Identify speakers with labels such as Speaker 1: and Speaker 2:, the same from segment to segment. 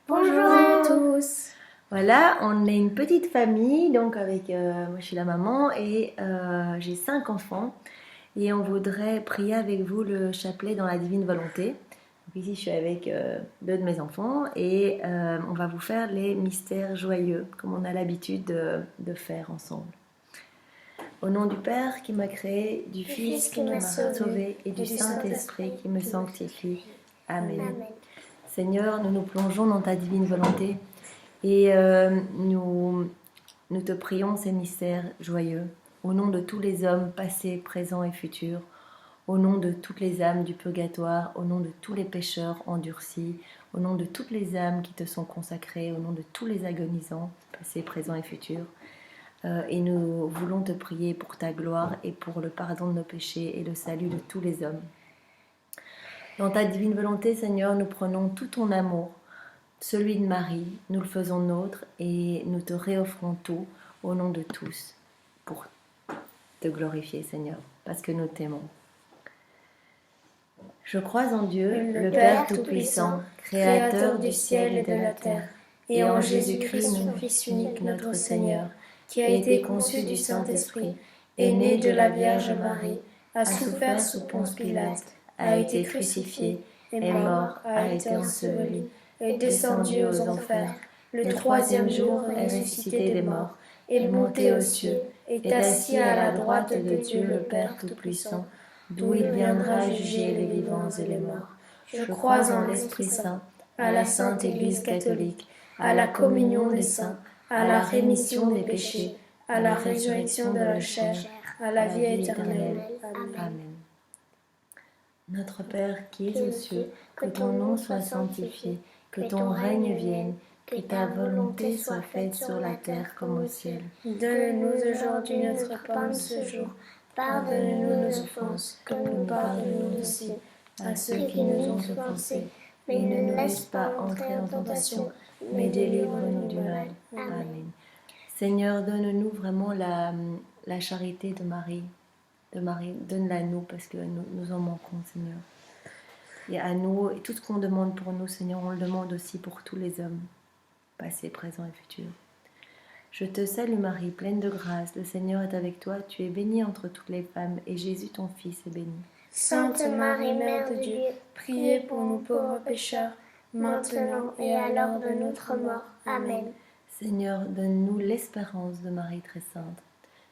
Speaker 1: Bonjour à tous.
Speaker 2: Voilà, on est une petite famille, donc avec moi je suis la maman et j'ai 5 enfants et on voudrait prier avec vous le chapelet dans la divine volonté. Donc ici je suis avec 2 de mes enfants et on va vous faire les mystères joyeux comme on a l'habitude de faire ensemble. Au nom du Père qui m'a créé, du Fils qui m'a sauvé et du Saint-Esprit qui me sanctifie. Amen. Seigneur, nous nous plongeons dans ta divine volonté. Et nous te prions ces mystères joyeux, au nom de tous les hommes passés, présents et futurs, au nom de toutes les âmes du purgatoire, au nom de tous les pécheurs endurcis, au nom de toutes les âmes qui te sont consacrées, au nom de tous les agonisants, passés, présents et futurs. Et nous voulons te prier pour ta gloire et pour le pardon de nos péchés et le salut de tous les hommes. Dans ta divine volonté, Seigneur, nous prenons tout ton amour, celui de Marie, nous le faisons nôtre et nous te réoffrons tout au nom de tous pour te glorifier, Seigneur, parce que nous t'aimons. Je crois en Dieu, le Père Tout-Puissant, Créateur du ciel et de la terre, et en Jésus-Christ, son Fils unique, notre Seigneur, qui a été conçu du Saint-Esprit, est né de la Vierge Marie, a souffert sous Ponce Pilate, a été crucifié, est mort, a été enseveli, est descendu aux enfers. Le troisième jour est ressuscité des morts, est monté aux cieux, est assis à la droite de Dieu le Père Tout-Puissant, d'où il viendra juger les vivants et les morts. Je crois en l'Esprit Saint, à la Sainte Église catholique, à la communion des saints, à la rémission des péchés, à la résurrection de la chair, à la vie éternelle. Amen. Notre Père qui es aux cieux, que ton nom soit sanctifié, que ton règne vienne, que ta volonté soit faite sur la terre comme au ciel.
Speaker 1: Donne-nous aujourd'hui notre pain de ce jour. Pardonne-nous nos offenses, comme nous pardonnons aussi à ceux qui nous ont offensés. Mais ne nous laisse pas entrer en tentation, mais délivre-nous du mal.
Speaker 2: Amen. Seigneur, donne-nous vraiment la charité de Marie. Donne-la à nous parce que nous en manquons, Seigneur. Et à nous, et tout ce qu'on demande pour nous, Seigneur, on le demande aussi pour tous les hommes, passés, présents et futurs. Je te salue Marie, pleine de grâce, le Seigneur est avec toi, tu es bénie entre toutes les femmes, et Jésus ton Fils est béni.
Speaker 1: Sainte Marie, Mère de Dieu, priez pour nous pauvres pécheurs, maintenant et à l'heure de notre mort. Amen.
Speaker 2: Seigneur, donne-nous l'espérance de Marie très sainte.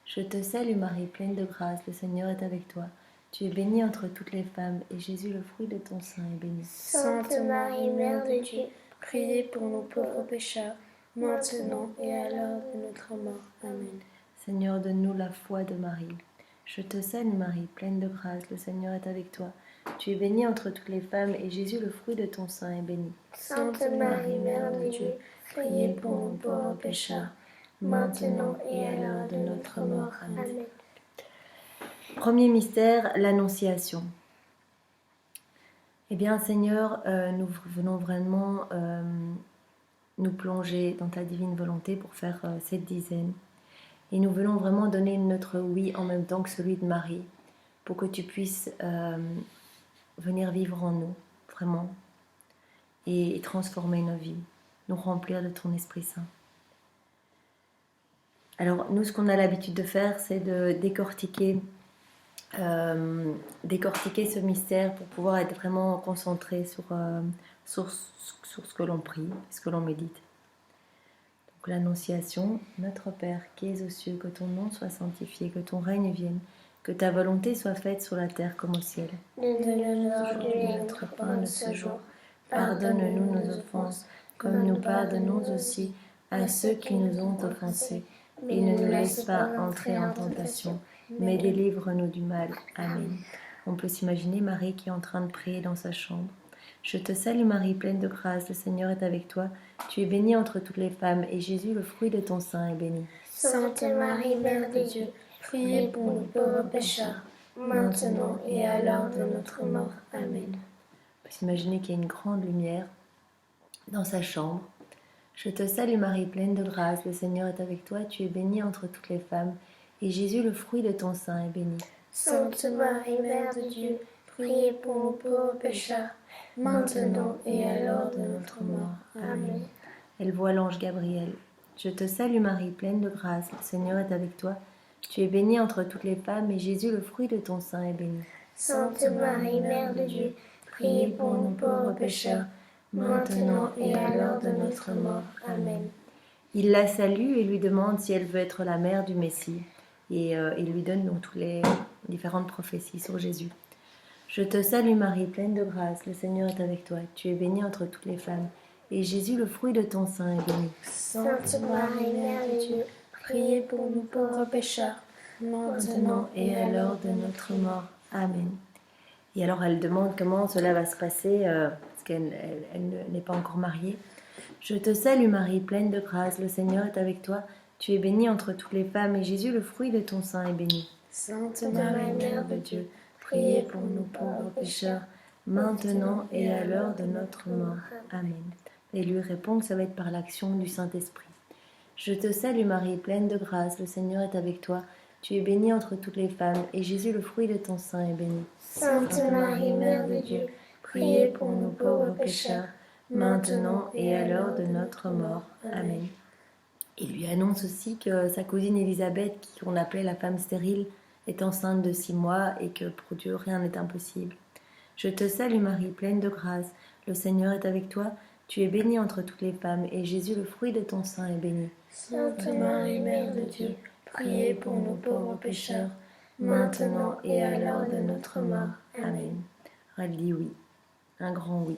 Speaker 2: Je te salue Marie, pleine de grâce, le Seigneur est avec toi. Tu es bénie entre toutes les femmes, et Jésus, le fruit de ton sein, est béni.
Speaker 1: Sainte Marie, Mère de Dieu, priez pour nous pauvres pécheurs, maintenant et à l'heure de notre mort. Amen.
Speaker 2: Seigneur, donne-nous la foi de Marie. Je te salue Marie, pleine de grâce, le Seigneur est avec toi. Tu es bénie entre toutes les femmes, et Jésus, le fruit de ton sein, est béni.
Speaker 1: Sainte Marie, Mère de Dieu, priez pour nous pauvres pécheurs, maintenant et à l'heure de notre mort. Amen.
Speaker 2: Premier mystère, l'Annonciation. Eh bien, Seigneur, nous venons vraiment nous plonger dans ta divine volonté pour faire cette dizaine. Et nous voulons vraiment donner notre oui en même temps que celui de Marie, pour que tu puisses venir vivre en nous, vraiment, et transformer nos vies, nous remplir de ton Esprit Saint. Alors, nous, ce qu'on a l'habitude de faire, c'est de décortiquer ce mystère pour pouvoir être vraiment concentré sur ce que l'on prie, ce que l'on médite. Donc l'Annonciation, notre Père qui es aux cieux, que ton nom soit sanctifié, que ton règne vienne, que ta volonté soit faite sur la terre comme au ciel.
Speaker 1: Donne-nous aujourd'hui notre pain de ce jour.
Speaker 2: Pardonne-nous nos offenses, comme nous pardonnons aussi à ceux qui nous ont offensés. Et ne nous laisse pas entrer en tentation, mais délivre-nous du mal. Amen. On peut s'imaginer Marie qui est en train de prier dans sa chambre. Je te salue Marie, pleine de grâce, le Seigneur est avec toi. Tu es bénie entre toutes les femmes, et Jésus, le fruit de ton sein, est béni.
Speaker 1: Sainte Marie, Mère de Dieu, priez pour nous pauvres pécheurs, maintenant et à l'heure de notre mort. Amen.
Speaker 2: On peut s'imaginer qu'il y a une grande lumière dans sa chambre. Je te salue Marie, pleine de grâce, le Seigneur est avec toi, tu es bénie entre toutes les femmes, et Jésus, le fruit de ton sein, est béni.
Speaker 1: Sainte Marie, Mère de Dieu, priez pour nous pauvres pécheurs, maintenant et à l'heure de notre mort. Amen.
Speaker 2: Elle voit l'ange Gabriel. Je te salue Marie, pleine de grâce, le Seigneur est avec toi. Tu es bénie entre toutes les femmes, et Jésus, le fruit de ton sein, est béni.
Speaker 1: Sainte Marie, Mère de Dieu, priez pour nous pauvres pécheurs, maintenant et à l'heure de notre mort. Amen.
Speaker 2: Il la salue et lui demande si elle veut être la mère du Messie. Et il lui donne donc toutes les différentes prophéties sur Jésus. Je te salue Marie, pleine de grâce, le Seigneur est avec toi. Tu es bénie entre toutes les femmes, et Jésus, le fruit de ton sein, est béni.
Speaker 1: Sainte Marie, Mère de Dieu, priez pour nous pauvres pécheurs, maintenant
Speaker 2: et à l'heure de notre mort. Amen. Et alors elle demande comment cela va se passer, parce qu'elle n'est pas encore mariée. Je te salue Marie, pleine de grâce, le Seigneur est avec toi. Tu es bénie entre toutes les femmes, et Jésus, le fruit de ton sein, est béni.
Speaker 1: Sainte Marie, Mère de Dieu,
Speaker 2: priez pour nous pauvres pécheurs, maintenant et à l'heure de notre mort. Amen. Et lui répond que ça va être par l'action du Saint-Esprit. Je te salue Marie, pleine de grâce, le Seigneur est avec toi. Tu es bénie entre toutes les femmes, et Jésus, le fruit de ton sein, est béni.
Speaker 1: Sainte Marie, Mère de Dieu, priez pour nous pauvres pécheurs,
Speaker 2: maintenant et à l'heure de notre mort. Amen. Il lui annonce aussi que sa cousine Élisabeth, qu'on appelait la femme stérile, est enceinte de 6 mois et que pour Dieu rien n'est impossible. Je te salue Marie, pleine de grâce, le Seigneur est avec toi. Tu es bénie entre toutes les femmes, et Jésus, le fruit de ton sein, est béni.
Speaker 1: Sainte Marie, Mère de Dieu, priez pour nous pauvres pécheurs, maintenant et à l'heure de notre mort. Amen.
Speaker 2: Elle dit oui, un grand oui.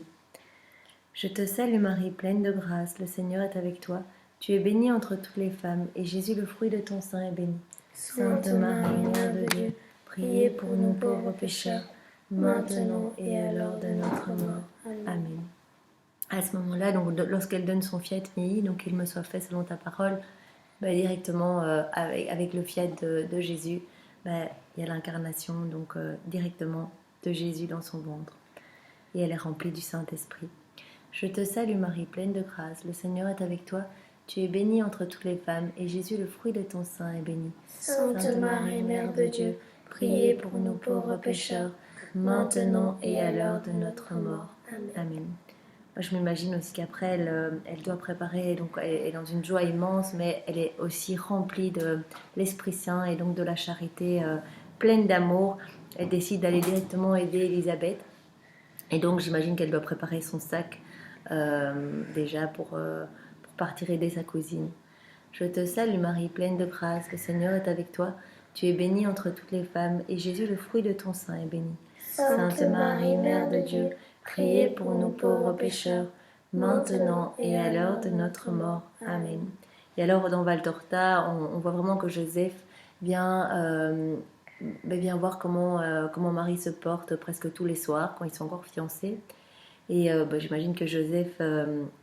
Speaker 2: Je te salue Marie, pleine de grâce, le Seigneur est avec toi. Tu es bénie entre toutes les femmes, et Jésus, le fruit de ton sein, est béni.
Speaker 1: Sainte Marie, Mère de Dieu, priez pour nous pauvres pécheurs, maintenant et à l'heure de notre mort.
Speaker 2: Amen. À ce moment-là, donc, lorsqu'elle donne son fiat mi, donc qu'il me soit fait selon ta parole, directement avec le fiat de Jésus, il y a l'incarnation, donc directement de Jésus dans son ventre. Et elle est remplie du Saint-Esprit. Je te salue Marie, pleine de grâce, le Seigneur est avec toi. Tu es bénie entre toutes les femmes, et Jésus, le fruit de ton sein, est béni.
Speaker 1: Sainte Marie, Mère de Dieu, priez pour nous pauvres pécheurs, maintenant et à l'heure de notre mort.
Speaker 2: Amen. Moi, je m'imagine aussi qu'après, elle doit préparer, donc elle est dans une joie immense, mais elle est aussi remplie de l'Esprit Saint et donc de la charité, pleine d'amour. Elle décide d'aller directement aider Élisabeth. Et donc, j'imagine qu'elle doit préparer son sac déjà pour partir aider sa cousine. Je te salue Marie, pleine de grâce, le Seigneur est avec toi. Tu es bénie entre toutes les femmes, et Jésus, le fruit de ton sein, est béni.
Speaker 1: Sainte Marie, Mère de Dieu, priez pour nous pauvres pécheurs, maintenant et à l'heure de notre mort.
Speaker 2: Amen. Et alors, dans Val d'Horta, on voit vraiment que Joseph vient voir comment Marie se porte presque tous les soirs, quand ils sont encore fiancés. Et j'imagine que Joseph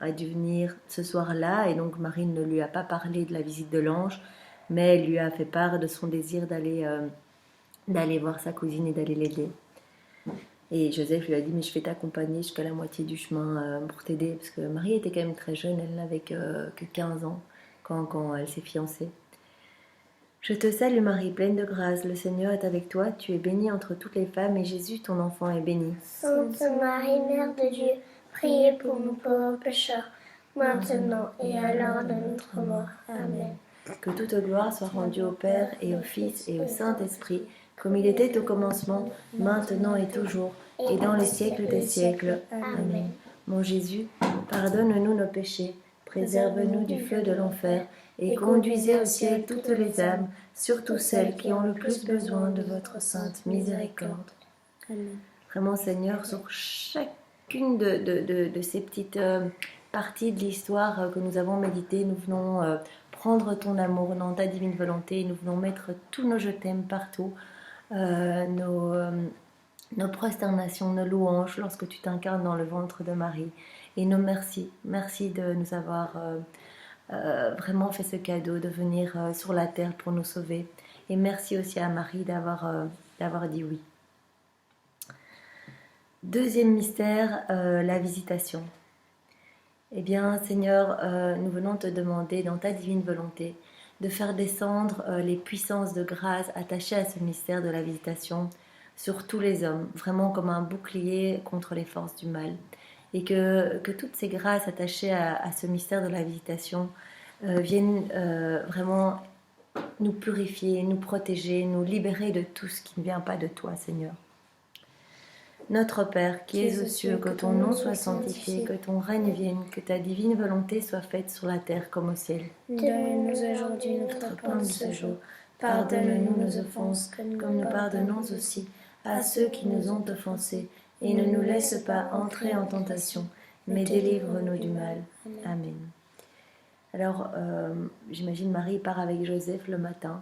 Speaker 2: a dû venir ce soir-là, et donc Marie ne lui a pas parlé de la visite de l'ange, mais elle lui a fait part de son désir d'aller voir sa cousine et d'aller l'aider. Et Joseph lui a dit, mais je vais t'accompagner jusqu'à la moitié du chemin pour t'aider, parce que Marie était quand même très jeune, elle n'avait que 15 ans quand elle s'est fiancée. Je te salue Marie, pleine de grâce, le Seigneur est avec toi, tu es bénie entre toutes les femmes, et Jésus, ton enfant, est béni.
Speaker 1: Sainte Marie, Mère de Dieu, priez pour nous pauvres pécheurs, maintenant et à l'heure de notre mort. Amen.
Speaker 2: Que toute gloire soit rendue au Père et au Fils et au Saint-Esprit, comme il était au commencement, maintenant et toujours, et dans les siècles des siècles. Amen. Mon Jésus, pardonne-nous nos péchés, préserve-nous du feu de l'enfer, et conduisez au ciel toutes les âmes, surtout celles qui ont le plus besoin de votre sainte miséricorde.
Speaker 1: Amen.
Speaker 2: Vraiment, Seigneur, sur chacune de ces petites parties de l'histoire que nous avons méditées, nous venons prendre ton amour dans ta divine volonté, nous venons mettre tous nos je t'aime partout, nos prosternations, nos louanges lorsque tu t'incarnes dans le ventre de Marie, et nos merci. Merci de nous avoir vraiment fait ce cadeau de venir sur la terre pour nous sauver, et merci aussi à Marie d'avoir dit oui. Deuxième mystère, la visitation. Eh bien, Seigneur, nous venons te demander dans ta divine volonté de faire descendre les puissances de grâce attachées à ce mystère de la visitation sur tous les hommes, vraiment comme un bouclier contre les forces du mal. et que toutes ces grâces attachées à ce mystère de la visitation viennent vraiment nous purifier, nous protéger, nous libérer de tout ce qui ne vient pas de toi, Seigneur. Notre Père, qui es aux cieux, que ton nom soit sanctifié, que ton règne vienne, que ta divine volonté soit faite sur la terre comme au ciel.
Speaker 1: Donne-nous aujourd'hui notre pain de ce jour. Pardonne-nous nos offenses, comme nous pardonnons aussi
Speaker 2: à ceux qui nous ont offensés, et ne nous laisse pas entrer en tentation, mais délivre-nous du mal. Amen. Alors, j'imagine Marie part avec Joseph le matin.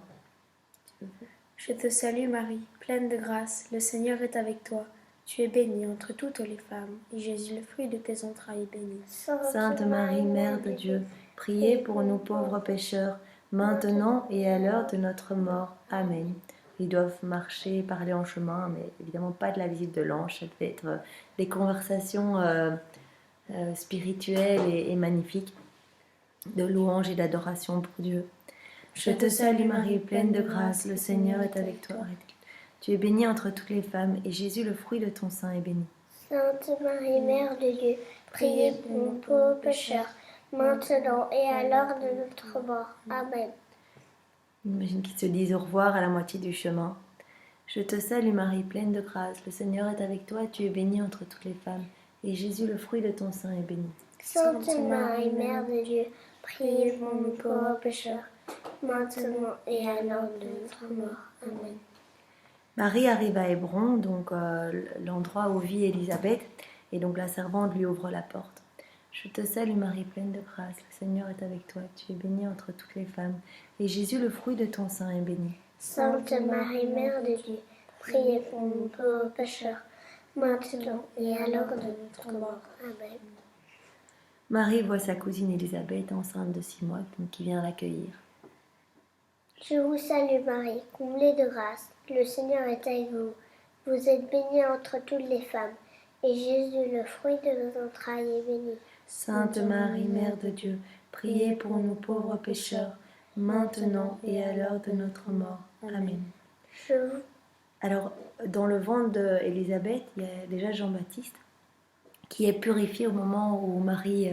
Speaker 1: Je te salue Marie, pleine de grâce, le Seigneur est avec toi. Tu es bénie entre toutes les femmes, et Jésus, le fruit de tes entrailles, est béni.
Speaker 2: Sainte Marie, Mère de Dieu, priez pour nous pauvres pécheurs, maintenant et à l'heure de notre mort. Amen. Ils doivent marcher, parler en chemin, mais évidemment pas de la visite de l'ange. Ça devait être des conversations spirituelles et magnifiques, de louange et d'adoration pour Dieu. Je te salue Marie, pleine de grâce, le Seigneur est avec toi. Tu es bénie entre toutes les femmes, et Jésus, le fruit de ton sein, est béni.
Speaker 1: Sainte Marie, Mère de Dieu, priez pour nous pauvres pécheurs, maintenant et à l'heure de notre mort. Amen.
Speaker 2: J'imagine qu'ils se disent au revoir à la moitié du chemin. Je te salue Marie, pleine de grâce, le Seigneur est avec toi, tu es bénie entre toutes les femmes, et Jésus, le fruit de ton sein, est béni.
Speaker 1: Sainte Marie, Mère de Dieu, priez pour nous pauvres pécheurs, maintenant et à l'heure de notre mort. Amen.
Speaker 2: Marie arrive à Hébron, donc l'endroit où vit Élisabeth, et donc la servante lui ouvre la porte. Je te salue Marie, pleine de grâce, le Seigneur est avec toi, tu es bénie entre toutes les femmes, et Jésus, le fruit de ton sein, est béni.
Speaker 1: Sainte Marie, Mère de Dieu, priez pour nous pauvres pécheurs, maintenant et à l'heure de notre mort. Amen.
Speaker 2: Marie voit sa cousine Élisabeth, enceinte de 6 mois, donc qui vient l'accueillir.
Speaker 1: Je vous salue Marie, comblée de grâce, le Seigneur est avec vous. Vous êtes bénie entre toutes les femmes, et Jésus, le fruit de vos entrailles, est béni.
Speaker 2: Sainte Marie, Mère de Dieu, priez pour nous pauvres pécheurs, maintenant et à l'heure de notre mort. Amen. Alors, dans le ventre d'Élisabeth, il y a déjà Jean-Baptiste, qui est purifié au moment où Marie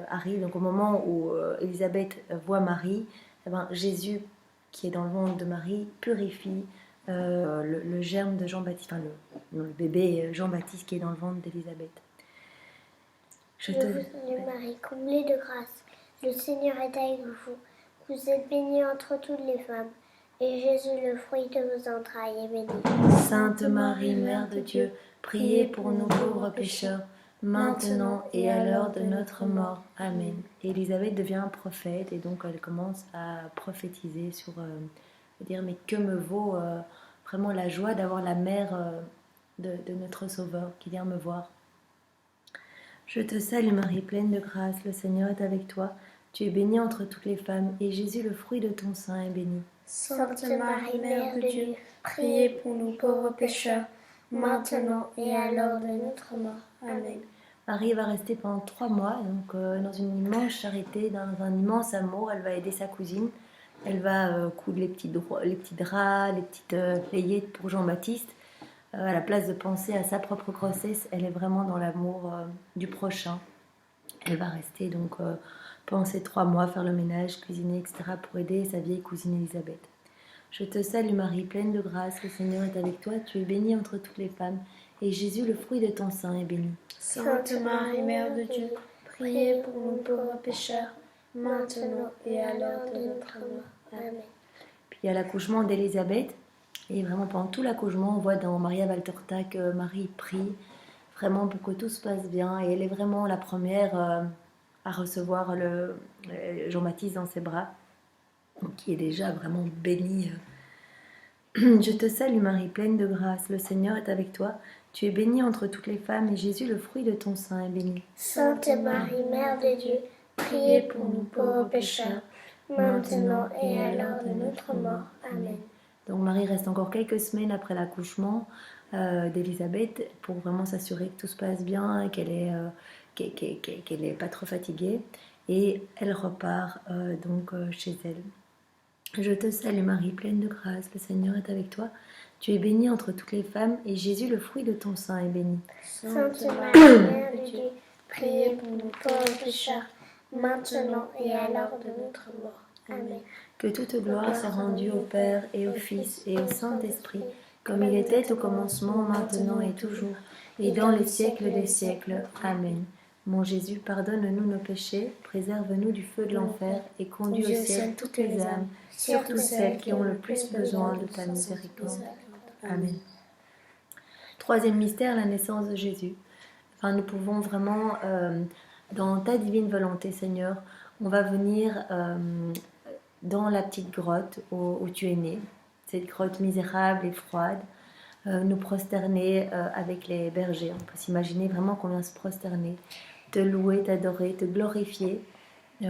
Speaker 2: arrive, donc au moment où Élisabeth voit Marie, eh ben, Jésus, qui est dans le ventre de Marie, purifie le germe de Jean-Baptiste, enfin le bébé Jean-Baptiste qui est dans le ventre d'Élisabeth.
Speaker 1: Je vous salue Marie, comblée de grâce, le Seigneur est avec vous. Vous êtes bénie entre toutes les femmes, et Jésus, le fruit de vos entrailles, est béni.
Speaker 2: Sainte Marie, Mère de Dieu, priez pour nous pauvres pécheurs, maintenant et à l'heure de notre mort. Amen. Et Élisabeth devient prophète, et donc elle commence à prophétiser sur, dire, mais que me vaut vraiment la joie d'avoir la mère de notre Sauveur qui vient me voir. Je te salue Marie, pleine de grâce, le Seigneur est avec toi. Tu es bénie entre toutes les femmes, et Jésus, le fruit de ton sein, est béni.
Speaker 1: Sainte Marie, Mère de Dieu, priez pour nous pauvres pécheurs, maintenant et à l'heure de notre mort. Amen.
Speaker 2: Marie va rester pendant 3 mois, donc dans une immense charité, dans un immense amour. Elle va aider sa cousine. Elle va coudre les petits draps, les petites layettes pour Jean-Baptiste. À la place de penser à sa propre grossesse, elle est vraiment dans l'amour du prochain. Elle va rester donc pendant ces 3 mois, faire le ménage, cuisiner, etc. pour aider sa vieille cousine Élisabeth. Je te salue Marie, pleine de grâce, le Seigneur est avec toi. Tu es bénie entre toutes les femmes, et Jésus, le fruit de ton sein, est béni.
Speaker 1: Sainte Marie, Mère de Dieu, priez pour nous pauvres pécheurs, maintenant et à l'heure de notre mort. Amen.
Speaker 2: Puis il y a l'accouchement d'Élisabeth, et vraiment pendant tout l'accouchement, on voit dans Maria Valtorta que Marie prie vraiment pour que tout se passe bien, et elle est vraiment la première à recevoir Jean-Baptiste dans ses bras, qui est déjà vraiment béni. Je te salue Marie, pleine de grâce, le Seigneur est avec toi. Tu es bénie entre toutes les femmes, et Jésus, le fruit de ton sein, est béni.
Speaker 1: Sainte Marie, Mère de Dieu, priez pour nous pauvres pécheurs, maintenant et à l'heure de notre mort. Amen.
Speaker 2: Donc Marie reste encore quelques semaines après l'accouchement d'Élisabeth pour vraiment s'assurer que tout se passe bien et qu'elle est pas trop fatiguée. Et elle repart chez elle. Je te salue Marie, pleine de grâce, le Seigneur est avec toi. Tu es bénie entre toutes les femmes, et Jésus, le fruit de ton sein, est béni.
Speaker 1: Sainte Marie, Mère de Dieu, priez pour nous pauvres pécheurs, maintenant et à l'heure de notre mort. Amen.
Speaker 2: Que toute gloire soit rendue au Père, et au Fils, et au Saint-Esprit, comme il était au commencement, maintenant et toujours, et dans les siècles des siècles. Amen. Mon Jésus, pardonne-nous nos péchés, préserve-nous du feu de l'enfer, et conduis au ciel toutes les âmes, surtout celles qui ont le plus besoin de ta miséricorde. Amen. Troisième mystère, la naissance de Jésus. Enfin, nous pouvons vraiment, dans ta divine volonté, Seigneur, on va venir dans la petite grotte où tu es né, cette grotte misérable et froide, nous prosterner avec les bergers. On peut s'imaginer vraiment qu'on vient se prosterner, te louer, t'adorer, te glorifier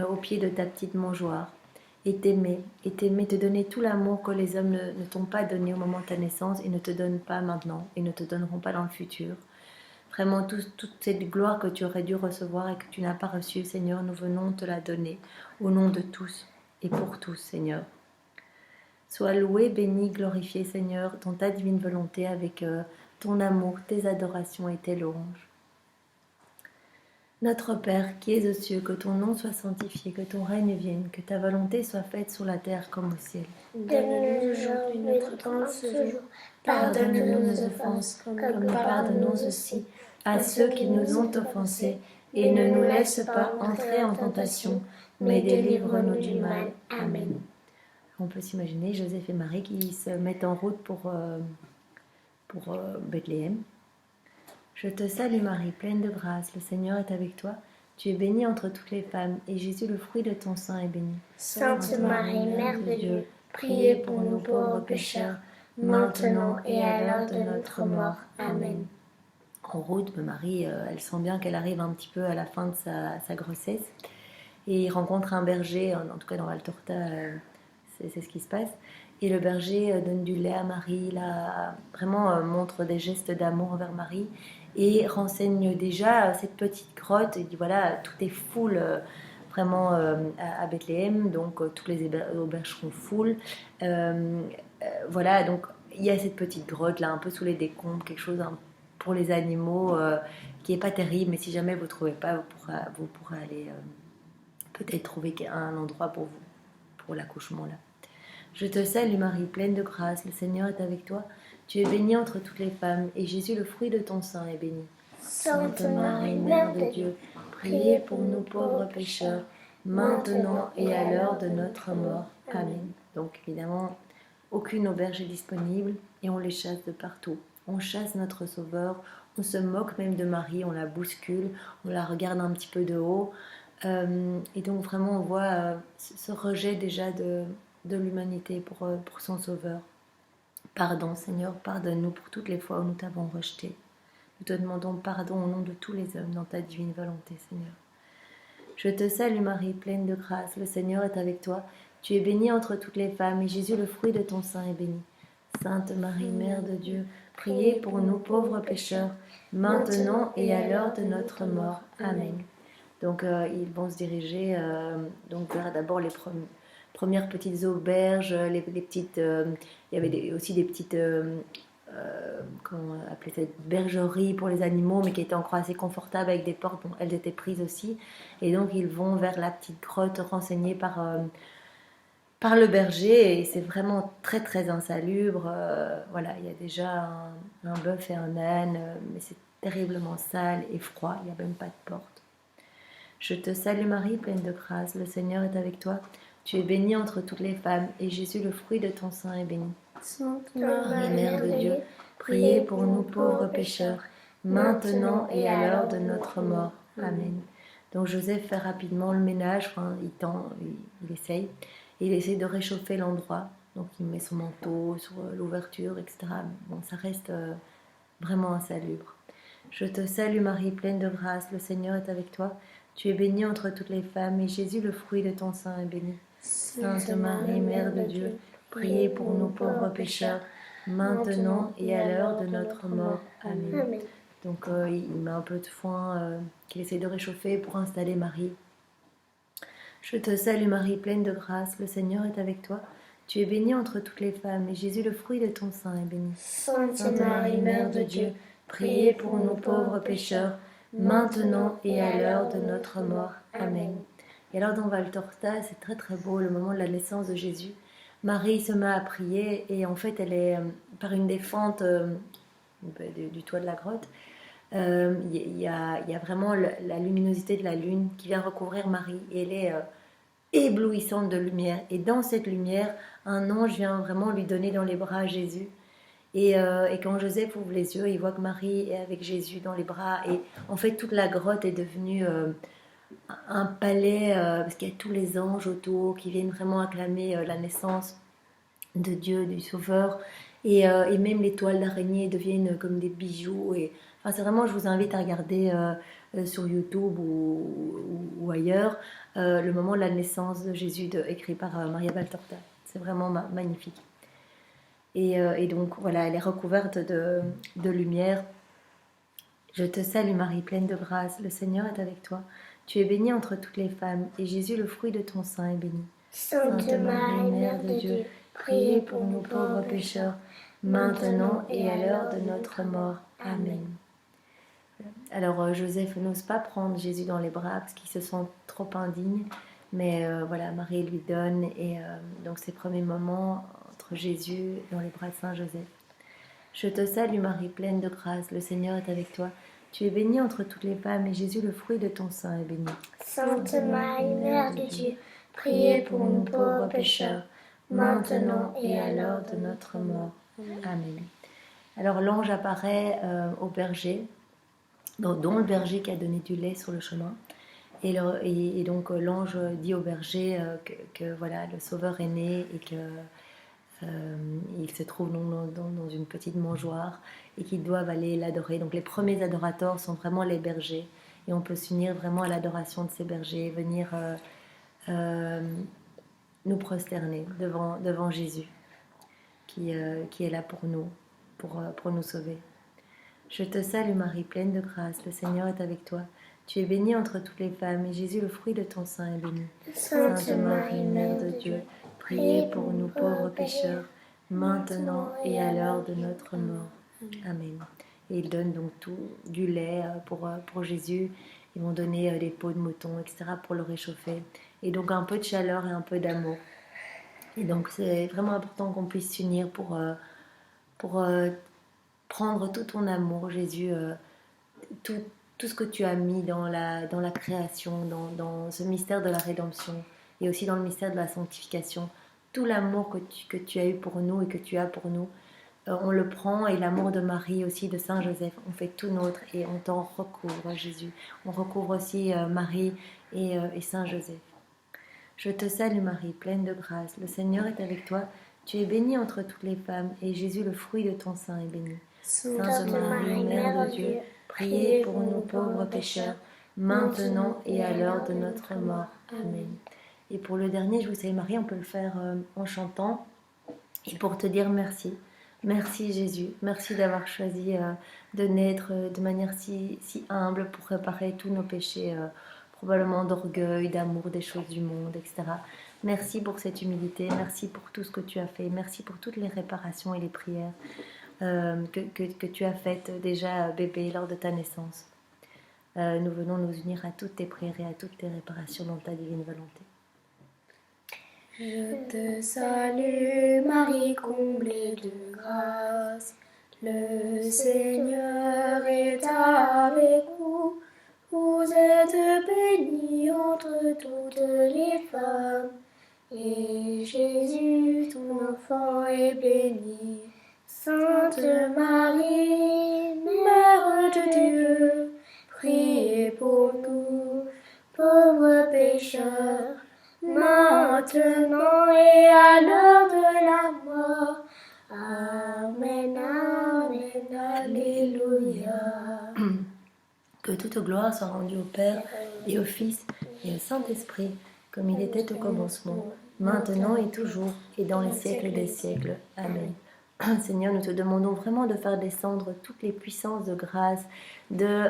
Speaker 2: au pied de ta petite mangeoire, et t'aimer, te donner tout l'amour que les hommes ne t'ont pas donné au moment de ta naissance et ne te donnent pas maintenant et ne te donneront pas dans le futur. Vraiment, toute cette gloire que tu aurais dû recevoir et que tu n'as pas reçue, Seigneur, nous venons te la donner au nom de tous et pour tous, Seigneur. Sois loué, béni, glorifié, Seigneur, dans ta divine volonté avec ton amour, tes adorations et tes louanges. Notre Père, qui es aux cieux, que ton nom soit sanctifié, que ton règne vienne, que ta volonté soit faite sur la terre comme au ciel.
Speaker 1: Donne-nous aujourd'hui notre pain de ce jour. Pardonne-nous nos offenses, comme nous pardonnons aussi
Speaker 2: à ceux qui nous ont offensés, et ne nous laisse pas entrer en tentation, mais délivre-nous du mal. Amen. On peut s'imaginer Joseph et Marie qui se mettent en route pour Bethléem. Je te salue Marie, pleine de grâce, le Seigneur est avec toi. Tu es bénie entre toutes les femmes, et Jésus, le fruit de ton sein, est béni.
Speaker 1: Sainte Marie, Mère de Dieu, priez pour nous pauvres pécheurs, maintenant et à l'heure de notre mort. Amen.
Speaker 2: En route, Marie, elle sent bien qu'elle arrive un petit peu à la fin de sa grossesse, et il rencontre un berger, en tout cas dans Val Torta, c'est ce qui se passe. Et le berger donne du lait à Marie, là, vraiment montre des gestes d'amour envers Marie et renseigne déjà cette petite grotte. Il dit voilà, tout est full vraiment à Bethléem, donc toutes les auberges seront full. Voilà, donc il y a cette petite grotte là, un peu sous les décombres, quelque chose pour les animaux qui n'est pas terrible, mais si jamais vous ne trouvez pas, vous pourrez aller peut-être trouver un endroit pour vous, pour l'accouchement là. Je te salue Marie, pleine de grâce, le Seigneur est avec toi. Tu es bénie entre toutes les femmes, et Jésus, le fruit de ton sein, est béni.
Speaker 1: Sainte Marie, Mère de Dieu,
Speaker 2: priez pour nous pauvres pécheurs, maintenant et à l'heure de notre mort. Amen. Donc évidemment, aucune auberge est disponible, et on les chasse de partout. On chasse notre Sauveur, on se moque même de Marie, on la bouscule, on la regarde un petit peu de haut. Et donc vraiment on voit ce rejet déjà de l'humanité pour son Sauveur. Pardon Seigneur, pardonne-nous pour toutes les fois où nous t'avons rejeté. Nous te demandons pardon au nom de tous les hommes dans ta divine volonté, Seigneur. Je te salue Marie, pleine de grâce, le Seigneur est avec toi. Tu es bénie entre toutes les femmes, et Jésus, le fruit de ton sein, est béni. Sainte Marie, Mère de Dieu, priez pour nous pauvres pécheurs, maintenant et à l'heure de notre mort. Amen. Donc ils vont se diriger donc vers d'abord les premières petites auberges, les petites, il y avait aussi des petites, comment on appelait ça, bergeries pour les animaux, mais qui étaient encore assez confortables avec des portes, bon, elles étaient prises aussi. Et donc ils vont vers la petite grotte renseignée par le berger, et c'est vraiment très très insalubre. Voilà, il y a déjà un bœuf et un âne, mais c'est terriblement sale et froid, il n'y a même pas de porte. Je te salue Marie, pleine de grâce, le Seigneur est avec toi. Tu es bénie entre toutes les femmes, et Jésus, le fruit de ton sein, est béni.
Speaker 1: Sainte
Speaker 2: Marie, Mère de Dieu, priez pour nous pauvres pécheurs, maintenant et à l'heure de notre mort. Amen. Donc Joseph fait rapidement le ménage, il essaye, et il essaie de réchauffer l'endroit. Donc il met son manteau sur l'ouverture, etc. Bon, ça reste vraiment insalubre. Je te salue Marie, pleine de grâce, le Seigneur est avec toi. Tu es bénie entre toutes les femmes, et Jésus, le fruit de ton sein, est béni. Sainte Marie, Mère de Dieu, priez pour nous pauvres pécheurs, maintenant et à l'heure de notre mort. Amen. Donc il met un peu de foin qu'il essaie de réchauffer pour installer Marie. Je te salue Marie, pleine de grâce, le Seigneur est avec toi. Tu es bénie entre toutes les femmes, et Jésus, le fruit de ton sein, est béni.
Speaker 1: Sainte Marie, Mère de Dieu,
Speaker 2: priez pour nous pauvres pécheurs, maintenant et à l'heure de notre mort. Amen. Et alors dans Valtorta, c'est très très beau, le moment de la naissance de Jésus. Marie se met à prier et en fait elle est par une des fentes du toit de la grotte. Il y a vraiment la luminosité de la lune qui vient recouvrir Marie et elle est éblouissante de lumière. Et dans cette lumière, un ange vient vraiment lui donner dans les bras Jésus. Et quand Joseph ouvre les yeux, il voit que Marie est avec Jésus dans les bras. Et en fait, toute la grotte est devenue un palais, parce qu'il y a tous les anges autour qui viennent vraiment acclamer la naissance de Dieu, du Sauveur. Et même les toiles d'araignée deviennent comme des bijoux. Et, enfin, c'est vraiment, je vous invite à regarder sur YouTube ou ailleurs le moment de la naissance de Jésus écrit par Maria Valtorta. C'est vraiment magnifique. Et donc, voilà, elle est recouverte de lumière. Je te salue Marie, pleine de grâce, le Seigneur est avec toi. Tu es bénie entre toutes les femmes, et Jésus, le fruit de ton sein, est béni.
Speaker 1: Sainte Marie, Mère de Dieu,
Speaker 2: priez pour nous pauvres pécheurs, maintenant et à l'heure de notre mort. Amen. Alors, Joseph n'ose pas prendre Jésus dans les bras parce qu'il se sent trop indigne, mais voilà, Marie lui donne, et donc ces premiers moments entre Jésus dans les bras de Saint Joseph. Je te salue Marie, pleine de grâce, le Seigneur est avec toi. Tu es bénie entre toutes les femmes, et Jésus, le fruit de ton sein, est béni.
Speaker 1: Sainte Marie, Mère de Dieu, priez pour nous pauvres pécheurs, maintenant et à l'heure de notre mort.
Speaker 2: Amen. Alors l'ange apparaît au berger, dont le berger qui a donné du lait sur le chemin. Et donc l'ange dit au berger que voilà, le Sauveur est né et que il se trouve dans une petite mangeoire et qu'ils doivent aller l'adorer. Donc les premiers adorateurs sont vraiment les bergers, et on peut s'unir vraiment à l'adoration de ces bergers, venir nous prosterner devant Jésus qui est là pour nous, pour nous sauver. Je te salue Marie, pleine de grâce, le Seigneur est avec toi. Tu es bénie entre toutes les femmes, et Jésus, le fruit de ton sein, est béni.
Speaker 1: Sainte Marie, Mère de Dieu,
Speaker 2: priez pour nous pauvres pécheurs, maintenant et à l'heure de notre mort. Amen. Et ils donnent donc du lait pour Jésus. Ils vont donner des peaux de mouton, etc. pour le réchauffer. Et donc un peu de chaleur et un peu d'amour. Et donc c'est vraiment important qu'on puisse s'unir pour prendre tout ton amour, Jésus, tout ce que tu as mis dans la création, dans ce mystère de la rédemption, et aussi dans le mystère de la sanctification. Tout l'amour que tu as eu pour nous et que tu as pour nous, on le prend, et l'amour de Marie aussi, de Saint Joseph, on fait tout nôtre et on t'en recouvre, Jésus. On recouvre aussi Marie et Saint Joseph. Je te salue Marie, pleine de grâce, le Seigneur est avec toi. Tu es bénie entre toutes les femmes, et Jésus, le fruit de ton sein, est béni.
Speaker 1: Sainte Marie, Mère de Dieu,
Speaker 2: priez pour nous pauvres pécheurs, maintenant et à l'heure de notre mort. Amen. Et pour le dernier, je vous salue Marie, on peut le faire en chantant, et pour te dire merci. Merci Jésus, merci d'avoir choisi de naître de manière si humble pour réparer tous nos péchés, probablement d'orgueil, d'amour des choses du monde, etc. Merci pour cette humilité, merci pour tout ce que tu as fait, merci pour toutes les réparations et les prières que tu as faites déjà bébé lors de ta naissance. Nous venons nous unir à toutes tes prières et à toutes tes réparations dans ta divine volonté.
Speaker 1: Je te salue Marie, comblée de grâce, le Seigneur est avec vous. Vous êtes bénie entre toutes les femmes, et Jésus, ton enfant, est béni. Sainte Marie, Mère de Dieu, priez pour nous, pauvres pécheurs, maintenant et à l'heure de la mort. Amen, amen, alléluia.
Speaker 2: Que toute gloire soit rendue au Père et au Fils et au Saint-Esprit, comme il était au commencement, maintenant et toujours, et dans les siècles des siècles. Amen. Seigneur, nous te demandons vraiment de faire descendre toutes les puissances de grâce de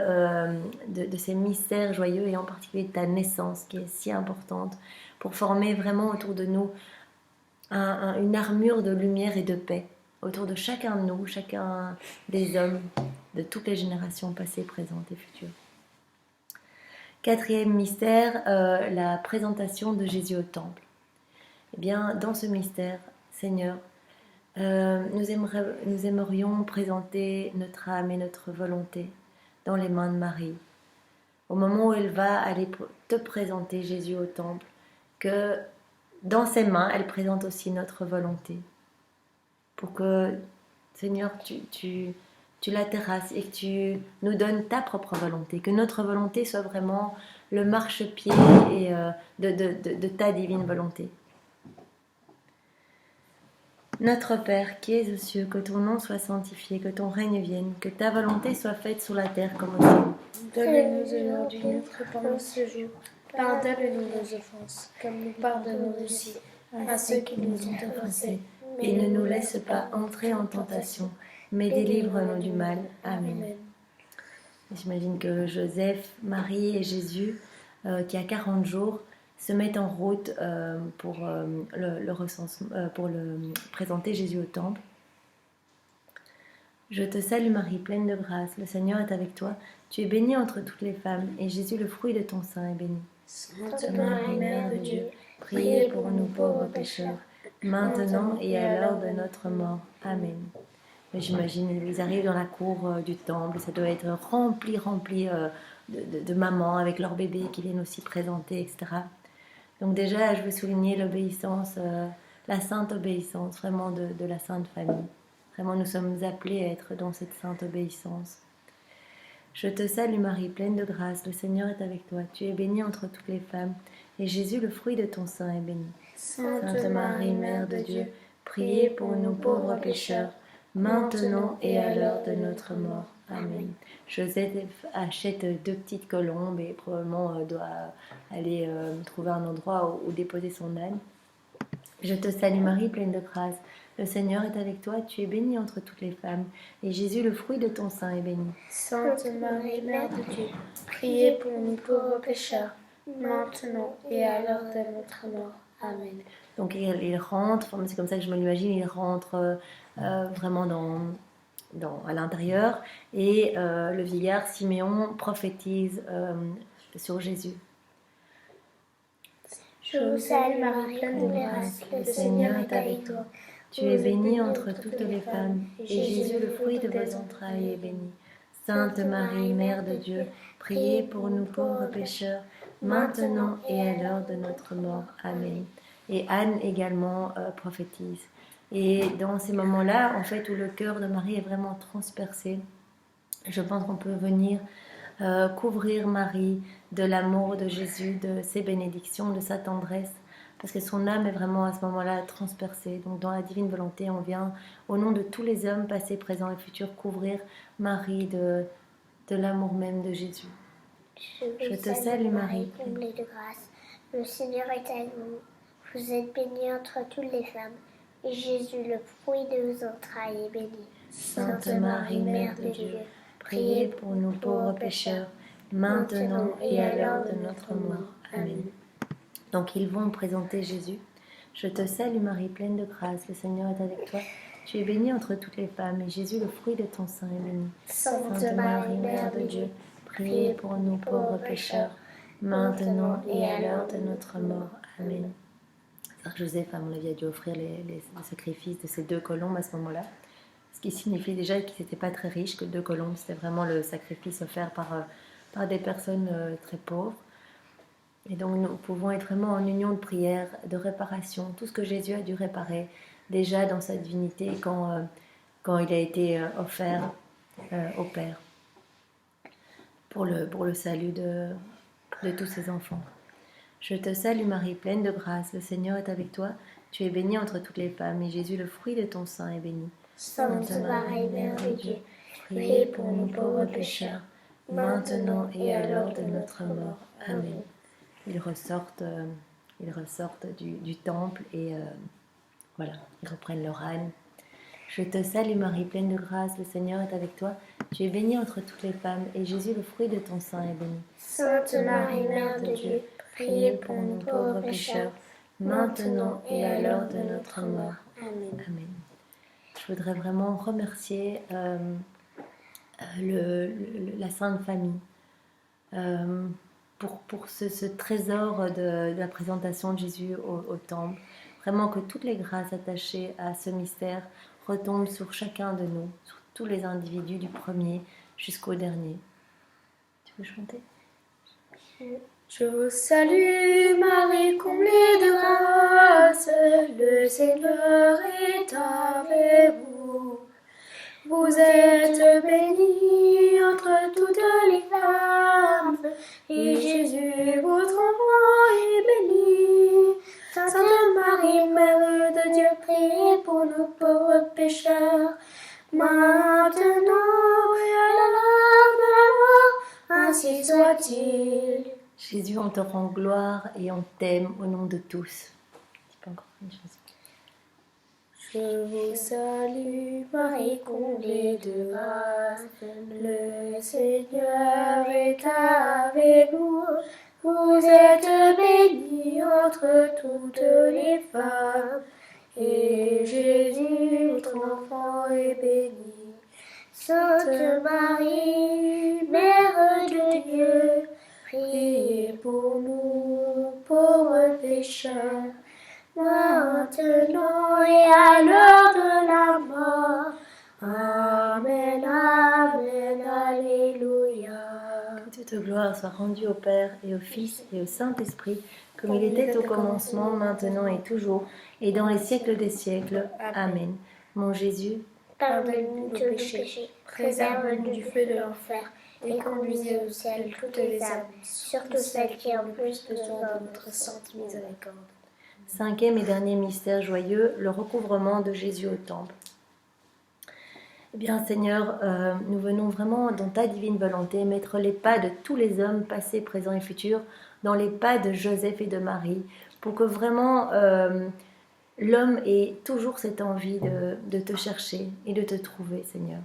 Speaker 2: ces mystères joyeux, et en particulier de ta naissance qui est si importante, pour former vraiment autour de nous une armure de lumière et de paix autour de chacun de nous, chacun des hommes, de toutes les générations passées, présentes et futures. Quatrième mystère, la présentation de Jésus au temple. Eh bien, dans ce mystère, Seigneur, nous aimerions présenter notre âme et notre volonté dans les mains de Marie. Au moment où elle va aller te présenter Jésus au temple, que dans ses mains, elle présente aussi notre volonté. Pour que, Seigneur, tu la terrasses et que tu nous donnes ta propre volonté. Que notre volonté soit vraiment le marchepied et, de ta divine volonté. Notre Père qui es aux cieux, que ton nom soit sanctifié, que ton règne vienne, que ta volonté soit faite sur la terre comme au ciel.
Speaker 1: Donne-nous aujourd'hui notre pain de ce jour. Pardonne-nous nos offenses, comme nous pardonnons aussi à ceux qui nous ont offensés.
Speaker 2: Et ne nous laisse pas entrer en tentation, mais délivre-nous du mal. Amen. J'imagine que Joseph, Marie et Jésus, qui a 40 jours, se mettent en route pour présenter Jésus au temple. Je te salue Marie, pleine de grâce, le Seigneur est avec toi. Tu es bénie entre toutes les femmes, et Jésus, le fruit de ton sein, est béni.
Speaker 1: Sainte Marie, Mère de Dieu,
Speaker 2: priez pour nous pauvres pécheurs, maintenant et à l'heure de notre mort. Amen. J'imagine, ils arrivent dans la cour du temple, ça doit être rempli de mamans avec leurs bébés qui viennent aussi présenter, etc. Donc déjà, je veux souligner l'obéissance, la sainte obéissance, vraiment de la Sainte Famille. Vraiment, nous sommes appelés à être dans cette sainte obéissance. Je te salue Marie, pleine de grâce, le Seigneur est avec toi. Tu es bénie entre toutes les femmes, et Jésus, le fruit de ton sein, est béni.
Speaker 1: Sainte Marie, Mère de Dieu,
Speaker 2: priez pour nous pauvres pécheurs, maintenant et à l'heure de notre mort. Amen. Joseph achète 2 petites colombes et probablement doit aller trouver un endroit où déposer son âne. Je te salue Marie, pleine de grâce. Le Seigneur est avec toi, tu es bénie entre toutes les femmes, et Jésus, le fruit de ton sein, est béni.
Speaker 1: Sainte Marie, Mère de Dieu, priez pour nous pauvres pécheurs, maintenant et à l'heure de notre mort. Amen.
Speaker 2: Donc il rentre, c'est comme ça que je me l'imagine, il rentre vraiment à l'intérieur, et le vieillard Siméon prophétise sur Jésus.
Speaker 1: Je vous salue Marie, pleine de grâce, le Seigneur est avec toi.
Speaker 2: Tu es bénie entre toutes les femmes, et Jésus, le fruit de vos entrailles, est béni. Sainte Marie, Mère de Dieu, priez pour nous pauvres pécheurs, maintenant et à l'heure de notre mort. Amen. Et Anne également prophétise. Et dans ces moments-là, en fait, où le cœur de Marie est vraiment transpercé, je pense qu'on peut venir couvrir Marie de l'amour de Jésus, de ses bénédictions, de sa tendresse, parce que son âme est vraiment à ce moment-là transpercée. Donc dans la divine volonté, on vient, au nom de tous les hommes passés, présents et futurs, couvrir Marie de l'amour même de Jésus.
Speaker 1: Je te salue Marie, comblée de grâce, le Seigneur est avec vous. Vous êtes bénie entre toutes les femmes, et Jésus, le fruit de vos entrailles, est béni.
Speaker 2: Sainte Marie, Mère de Dieu, priez pour nous pauvres pécheurs, maintenant et à l'heure de notre mort. Amen. Donc ils vont présenter Jésus. Je te salue Marie, pleine de grâce, le Seigneur est avec toi. Tu es bénie entre toutes les femmes, et Jésus, le fruit de ton sein, est béni.
Speaker 1: Sainte Marie, Mère de Dieu,
Speaker 2: priez pour nous pauvres pécheurs, maintenant et à l'heure de notre mort. Amen. Joseph, à mon avis, a dû offrir les sacrifices de ces 2 colombes à ce moment-là. Ce qui signifie déjà qu'ils n'étaient pas très riches, que 2 colombes, c'était vraiment le sacrifice offert par des personnes très pauvres. Et donc nous pouvons être vraiment en union de prière, de réparation, tout ce que Jésus a dû réparer déjà dans sa divinité quand il a été offert au Père pour le salut de tous ses enfants. Je te salue Marie, pleine de grâce, le Seigneur est avec toi. Tu es bénie entre toutes les femmes, et Jésus, le fruit de ton sein, est béni.
Speaker 1: Sainte Marie, Mère de Dieu, priez pour nous pauvres pécheurs, maintenant et à l'heure de notre mort. Amen.
Speaker 2: Ils ressortent du temple et voilà, ils reprennent leur âne. Je te salue Marie, pleine de grâce, le Seigneur est avec toi. Tu es bénie entre toutes les femmes, et Jésus, le fruit de ton sein, est béni.
Speaker 1: Sainte Marie, Mère de Dieu, priez pour nous pauvres pécheurs,
Speaker 2: maintenant et à l'heure de notre mort.
Speaker 1: Amen.
Speaker 2: Amen. Je voudrais vraiment remercier la Sainte Famille pour ce trésor de la présentation de Jésus au temple. Vraiment que toutes les grâces attachées à ce mystère retombent sur chacun de nous, sur tous les individus du premier jusqu'au dernier. Tu veux chanter ?
Speaker 1: Je vous salue, Marie, comblée de grâce, le Seigneur est avec vous. Vous êtes bénie entre toutes les femmes, et Jésus, votre enfant, est béni. Sainte Marie, Mère de Dieu, priez pour nous pauvres pécheurs, maintenant et à l'heure de la mort, ainsi soit-il.
Speaker 2: Jésus, on te rend gloire et on t'aime au nom de tous. C'est pas encore une chanson.
Speaker 1: Je vous salue, Marie, comblée de grâce, le Seigneur est avec vous. Vous êtes bénie entre toutes les femmes, et Jésus, votre enfant, est béni. Sainte Marie, Mère de Dieu, priez pour nous, pauvres pécheurs, maintenant et à l'heure de la mort. Amen, amen, alléluia.
Speaker 2: Que toute gloire soit rendue au Père et au Fils et au Saint-Esprit, comme il était au commencement, maintenant et toujours, et dans les siècles des siècles. Amen. Mon Jésus,
Speaker 1: Pardonne-nous tous nos péchés, préserve-nous du feu de l'enfer, et conduisez au ciel toutes les âmes, surtout celles qui ont le plus besoin de notre sainte miséricorde.
Speaker 2: cinquième et dernier mystère joyeux, le recouvrement de Jésus au temple. Eh bien Seigneur, nous venons vraiment dans ta divine volonté mettre les pas de tous les hommes passés, présents et futurs dans les pas de Joseph et de Marie, pour que vraiment l'homme ait toujours cette envie de te chercher et de te trouver, Seigneur.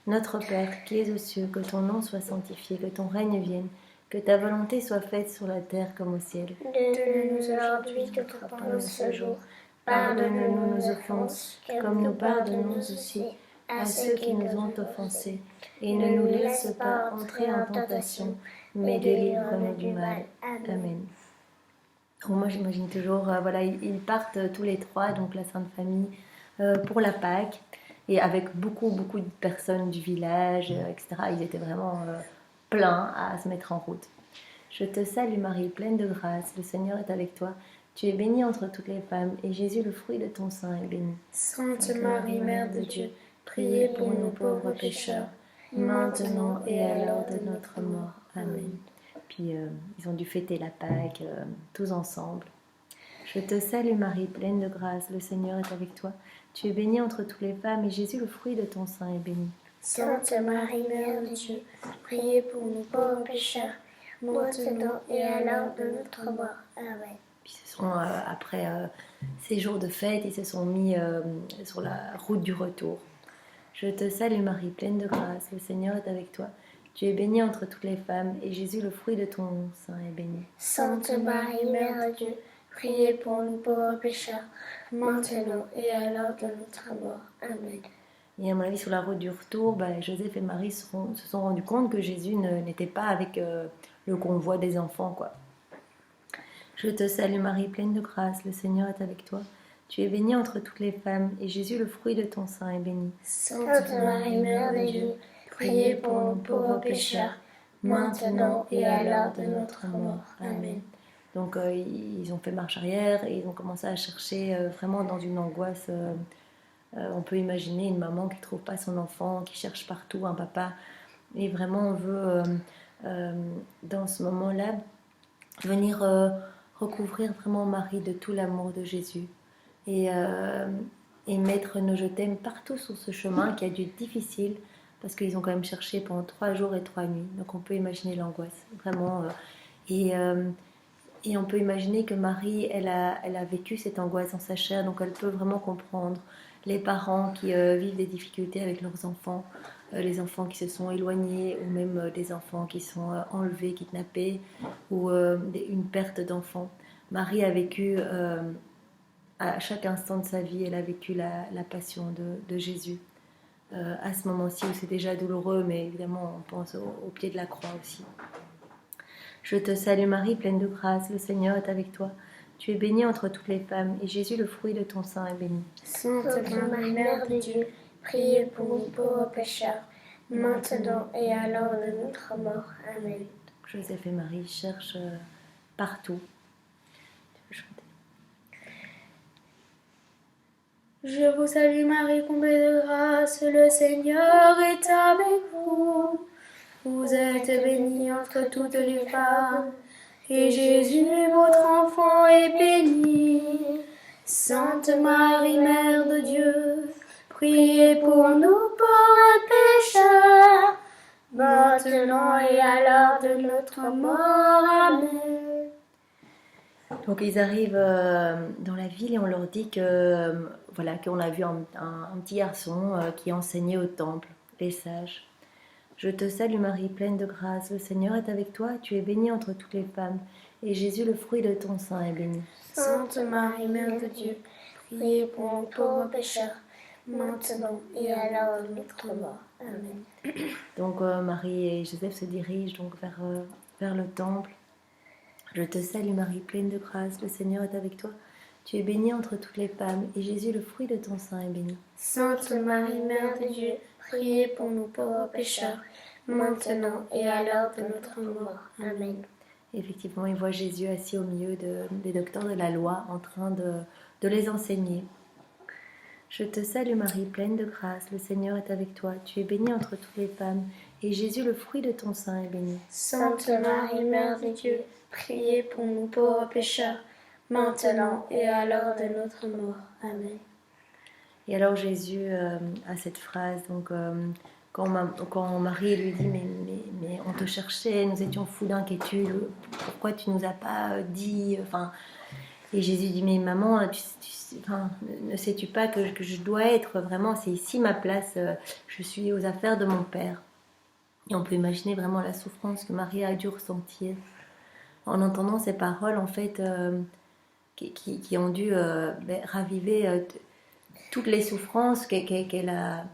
Speaker 2: Notre Père, qui es aux cieux, que ton nom soit sanctifié, que ton règne vienne, que ta volonté soit faite sur la terre comme au ciel.
Speaker 1: Donne-nous aujourd'hui notre pain de ce jour. Pardonne-nous nos offenses, comme nous pardonnons aussi à ceux qui nous ont offensés. Et ne nous laisse pas entrer en tentation, mais délivre-nous du mal.
Speaker 2: Amen. Donc moi j'imagine toujours, voilà, ils partent tous les trois, donc la Sainte Famille, pour la Pâque, et avec beaucoup de personnes du village, etc. Ils étaient vraiment pleins à se mettre en route. Je te salue Marie, pleine de grâce, le Seigneur est avec toi. Tu es bénie entre toutes les femmes, et Jésus, le fruit de ton sein, est béni.
Speaker 1: Sainte Marie, Mère de Dieu, priez pour nous pauvres pécheurs, maintenant et à l'heure de notre mort. Amen.
Speaker 2: Puis ils ont dû fêter la Pâque tous ensemble. Je te salue Marie, pleine de grâce, le Seigneur est avec toi. Tu es bénie entre toutes les femmes, et Jésus, le fruit de ton sein, est béni.
Speaker 1: Sainte Marie, Mère de Dieu, priez pour nous pauvres pécheurs, maintenant et à l'heure de notre mort. Amen.
Speaker 2: Puis après ces jours de fête, ils se sont mis sur la route du retour. Je te salue Marie, pleine de grâce, le Seigneur est avec toi. Tu es bénie entre toutes les femmes, et Jésus, le fruit de ton sein, est béni.
Speaker 1: Sainte Marie, Mère de Dieu, priez pour nous pauvres pécheurs, maintenant et à l'heure de notre mort. Amen.
Speaker 2: Et à mon avis, sur la route du retour, Joseph et Marie se sont rendus compte que Jésus n'était pas avec le convoi des enfants, quoi. Je te salue Marie, pleine de grâce, le Seigneur est avec toi. Tu es bénie entre toutes les femmes, et Jésus, le fruit de ton sein, est béni.
Speaker 1: Sainte Marie, Mère de Dieu, priez pour nous pauvres pécheurs, maintenant et à l'heure de notre mort. Amen.
Speaker 2: Donc ils ont fait marche arrière et ils ont commencé à chercher vraiment dans une angoisse. On peut imaginer une maman qui ne trouve pas son enfant, qui cherche partout un papa. Et vraiment on veut, dans ce moment-là, venir recouvrir vraiment Marie de tout l'amour de Jésus. Et mettre nos je t'aime partout sur ce chemin qui a dû être difficile, parce qu'ils ont quand même cherché pendant 3 jours et 3 nuits. Donc on peut imaginer l'angoisse, vraiment. Et on peut imaginer que Marie, elle a vécu cette angoisse dans sa chair, donc elle peut vraiment comprendre les parents qui vivent des difficultés avec leurs enfants, les enfants qui se sont éloignés, ou même des enfants qui sont enlevés, kidnappés, ou une perte d'enfants. Marie a vécu, à chaque instant de sa vie, elle a vécu la passion de Jésus. À ce moment-ci où c'est déjà douloureux, mais évidemment on pense au pied de la croix aussi. Je te salue Marie, pleine de grâce, le Seigneur est avec toi. Tu es bénie entre toutes les femmes, et Jésus, le fruit de ton sein, est béni.
Speaker 1: Sainte Marie, Mère de Dieu, priez pour nous pauvres pécheurs, maintenant et à l'heure de notre mort. Amen.
Speaker 2: Joseph et Marie cherchent partout. Tu veux chanter?
Speaker 1: Je vous salue Marie, comblée de grâce, le Seigneur est avec vous. Vous êtes bénie entre toutes les femmes, et Jésus, votre enfant, est béni. Sainte Marie, Mère de Dieu, priez pour nous pauvres pécheurs, maintenant et à l'heure de notre mort. Amen.
Speaker 2: Donc ils arrivent dans la ville et on leur dit que voilà qu'on a vu un petit garçon qui enseignait au temple, les sages. Je te salue Marie, pleine de grâce, le Seigneur est avec toi, tu es bénie entre toutes les femmes, et Jésus, le fruit de ton sein, est béni.
Speaker 1: Sainte Marie, Mère de Dieu, priez pour nous pauvres pécheurs, maintenant et à l'heure de notre mort. Amen.
Speaker 2: Donc Marie et Joseph se dirigent donc vers le temple. Je te salue Marie, pleine de grâce, le Seigneur est avec toi. Tu es bénie entre toutes les femmes, et Jésus, le fruit de ton sein, est béni.
Speaker 1: Sainte Marie, Mère de Dieu, priez pour nous pauvres pécheurs, maintenant et à l'heure de notre mort. Amen.
Speaker 2: Effectivement, ils voient Jésus assis au milieu des docteurs de la loi, en train de les enseigner. Je te salue Marie, pleine de grâce, le Seigneur est avec toi. Tu es bénie entre toutes les femmes, et Jésus, le fruit de ton sein, est béni.
Speaker 1: Sainte Marie, Mère de Dieu, priez pour nous pauvres pécheurs, maintenant et à l'heure de notre mort. Amen.
Speaker 2: Et alors Jésus a cette phrase, donc quand Marie lui dit mais on te cherchait, nous étions fous d'inquiétude, pourquoi tu nous as pas dit, enfin, et Jésus dit mais maman, ne sais-tu pas que je dois être vraiment, c'est ici ma place, je suis aux affaires de mon Père. Et on peut imaginer vraiment la souffrance que Marie a dû ressentir en entendant ces paroles en fait qui ont dû raviver toutes les souffrances qu'elle a.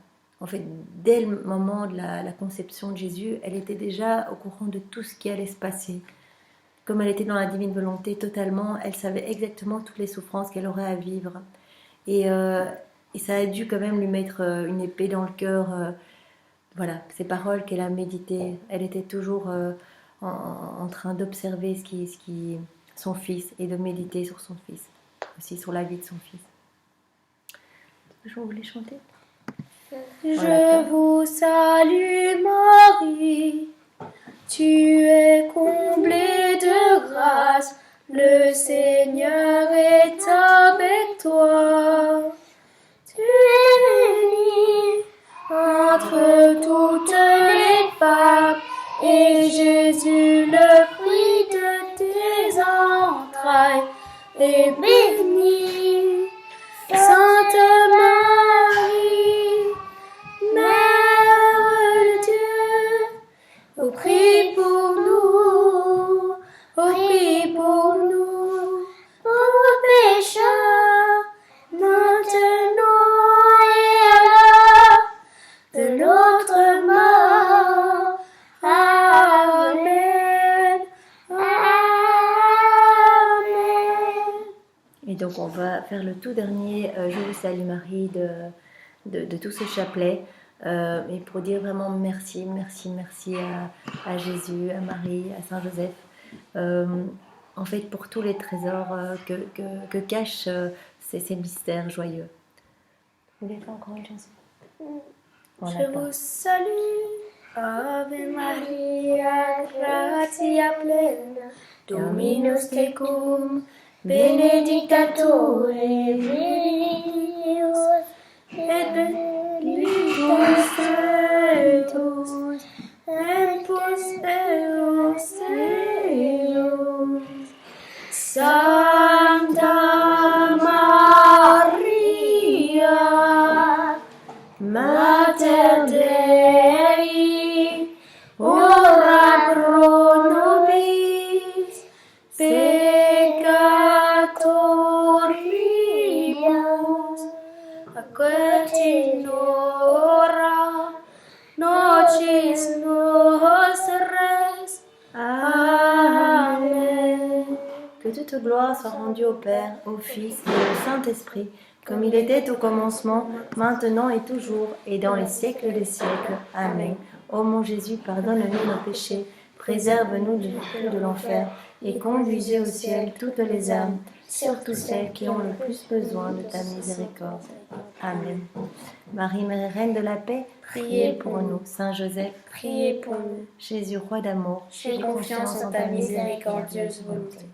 Speaker 2: En fait, dès le moment de la conception de Jésus, elle était déjà au courant de tout ce qui allait se passer. Comme elle était dans la divine volonté totalement, elle savait exactement toutes les souffrances qu'elle aurait à vivre. Et ça a dû quand même lui mettre une épée dans le cœur. Voilà, ces paroles qu'elle a méditées. Elle était toujours en train d'observer son fils et de méditer sur son fils, aussi sur la vie de son fils. Je voulais chanter.
Speaker 1: Je vous salue Marie, tu es comblée de grâce, le Seigneur est avec toi. Tu es bénie entre toutes les femmes, et Jésus, le fruit de tes entrailles, est béni. Sainte Marie, Mère de Dieu, ô prie pour nous, pauvres pécheurs, maintenant et à l'heure de notre mort. Amen. Amen.
Speaker 2: Et donc on va faire le tout dernier Je vous salue Marie de tout ce chapelet. Et pour dire vraiment merci à Jésus, à Marie, à Saint Joseph, en fait pour tous les trésors que cachent ces mystères joyeux. Vous voulez faire encore une chanson?
Speaker 1: Je vous salue, Ave Maria, gratia plena, Dominus tecum, benedicta tu in mulieribus, et benedictus fructus ventris tecum. Sancta Maria, Mater Dei, ora pro nobis peccatoribus,
Speaker 2: toute gloire soit rendue au Père, au Fils et au Saint-Esprit, comme il était au commencement, maintenant et toujours, et dans les siècles des siècles. Amen. Ô mon Jésus, pardonne-nous nos péchés, préserve-nous du feu de l'enfer, et conduisez au ciel toutes les âmes, surtout celles qui ont le plus besoin de ta miséricorde. Amen. Marie, Mère Reine de la paix, priez pour nous. Saint Joseph,
Speaker 1: Priez pour nous.
Speaker 2: Jésus, Roi d'amour,
Speaker 1: J'ai confiance en ta miséricordieuse volonté.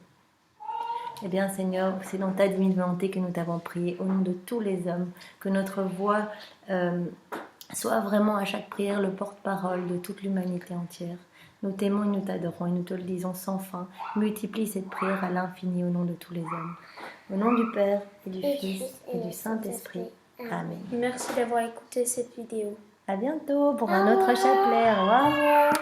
Speaker 2: Eh bien, Seigneur, c'est dans ta divine volonté que nous t'avons prié, au nom de tous les hommes, que notre voix soit vraiment à chaque prière le porte-parole de toute l'humanité entière. Nous t'aimons et nous t'adorons et nous te le disons sans fin. Multiplie cette prière à l'infini au nom de tous les hommes. Au nom du Père et du Fils et du Saint-Esprit. Amen.
Speaker 1: Merci d'avoir écouté cette vidéo.
Speaker 2: À bientôt pour un autre chapelet. Au revoir.